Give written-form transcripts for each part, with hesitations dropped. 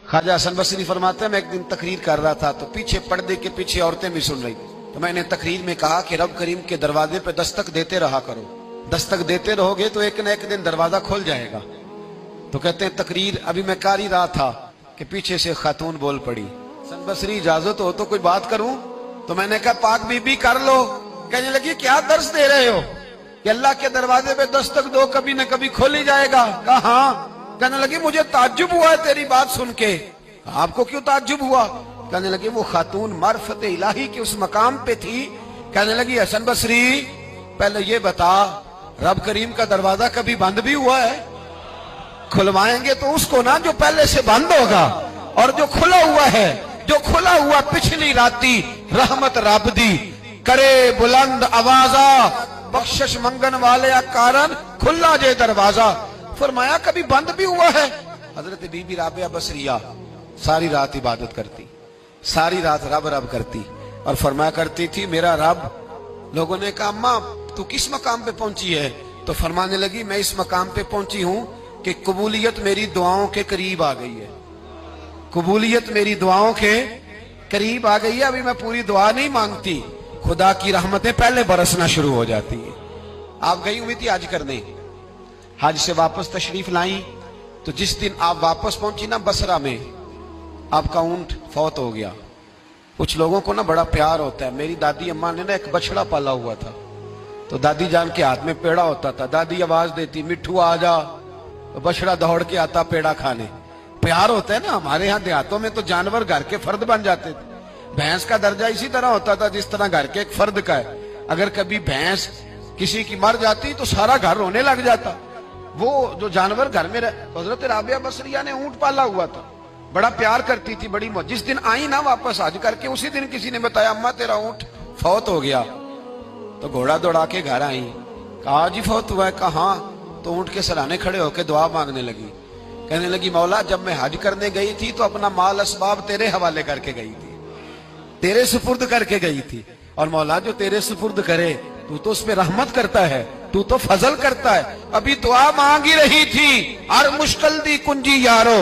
ख्वाजा हसन बसरी फरमाते हैं, मैं एक दिन तकरीर कर रहा था तो पीछे पर्दे के पीछे औरतें भी सुन रही थी। तो मैंने तकरीर में कहा कि रब करीम के दरवाजे पे दस्तक देते रहा करो, दस्तक देते रहोगे तो एक न एक दिन दरवाजा खुल जाएगा। तो कहते हैं तकरीर अभी मैं कर ही रहा था कि पीछे से खातून बोल पड़ी, हसन बसरी इजाजत हो तो कोई बात करूं? तो मैंने कहा पाक बीबी कर लो। कहने लगी क्या दर्श दे रहे हो कि अल्लाह के दरवाजे पे दस्तक दो कभी न कभी खोल ही जाएगा। कहा हाँ। कहने लगी मुझे ताज्जुब हुआ है तेरी बात सुन के। आपको क्यों ताज्जुब हुआ? कहने लगी वो खातून मार्फत इलाही के उस मकाम पे थी। कहने लगी हसन बसरी पहले ये बता रब करीम का दरवाजा कभी बंद भी हुआ है? खुलवाएंगे तो उसको ना जो पहले से बंद होगा, और जो खुला हुआ है, जो खुला हुआ पिछली राती रहमत रब दी करे बुलंद आवाजा बख्शिश मंगन वाले कारण खुला जे दरवाजा। फरमाया कभी बंद भी हुआ है? हजरत बीबी राबिया बसरिया सारी रात इबादत करती, सारी रात रब रब करती और फरमाया करती थी मेरा रब। लोगों ने कहा अम्मा तू किस मकाम पे पहुंची है? तो फरमाने लगी मैं इस मकाम पे पहुंची हूं कि कबूलियत मेरी दुआओं के करीब आ गई है, कबूलियत मेरी दुआओं के करीब आ गई है। अभी मैं पूरी दुआ नहीं मांगती, खुदा की रहमतें पहले बरसना शुरू हो जाती है। आप गई हुई थी हज करने, हज से वापस तशरीफ लाई तो जिस दिन आप वापस पहुंची ना बसरा में, आपका ऊंट फौत हो गया। कुछ लोगों को ना बड़ा प्यार होता है। मेरी दादी अम्मा ने ना एक बछड़ा पाला हुआ था, तो दादी जान के हाथ में पेड़ा होता था। दादी आवाज देती मिठू आ जा, तो बछड़ा दौड़ के आता पेड़ा खाने। प्यार होता है ना। हमारे यहाँ देहातों में तो जानवर घर के फर्द बन जाते थे। भैंस का दर्जा इसी तरह होता था जिस तरह घर के एक फर्द का है। अगर कभी भैंस किसी की मर जाती तो सारा घर रोने लग जाता। वो जो जानवर घर में हजरत राबिया बसरिया ने ऊंट पाला हुआ था, बड़ा प्यार करती थी, बड़ी मौज। जिस दिन आई ना वापस हज करके, उसी दिन किसी ने बताया अम्मा तेरा ऊंट फौत हो गया। तो घोड़ा दौड़ा के घर आई, कहा जी फौत हुआ है? कहा। तो ऊंट के सराहने खड़े होकर दुआ मांगने लगी। कहने लगी मौला जब मैं हज करने गई थी तो अपना माल असबाब तेरे हवाले करके गई थी, तेरे सुपुर्द करके गई थी। और मौला जो तेरे सुपुर्द करे तू तो उस पे रहमत करता है, तू तो फजल करता है। अभी दुआ मांग ही रही थी, हर मुश्किल दी कुंजी यारो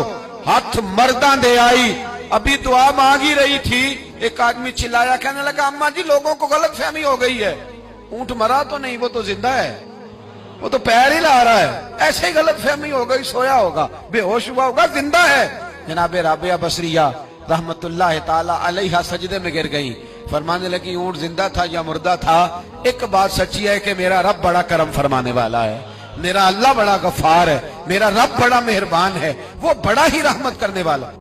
हाथ मर्दा दे आई। अभी दुआ मांग ही रही थी, एक आदमी चिल्लाया, कहने लगा अम्मा जी लोगों को गलत फहमी हो गई है, ऊंट मरा तो नहीं, वो तो जिंदा है, वो तो पैर ही ला रहा है। ऐसे ही गलत फहमी हो गई, सोया होगा, बेहोश हुआ होगा, जिंदा है। जनाब राबिया बसरिया रहमतुल्लाह ताला अलैहा सजदे में गिर गई। फरमाने लगी ऊंट जिंदा था या मुर्दा था, एक बात सच्ची है कि मेरा रब बड़ा करम फरमाने वाला है, मेरा अल्लाह बड़ा गफार है, मेरा रब बड़ा मेहरबान है, वो बड़ा ही रहमत करने वाला।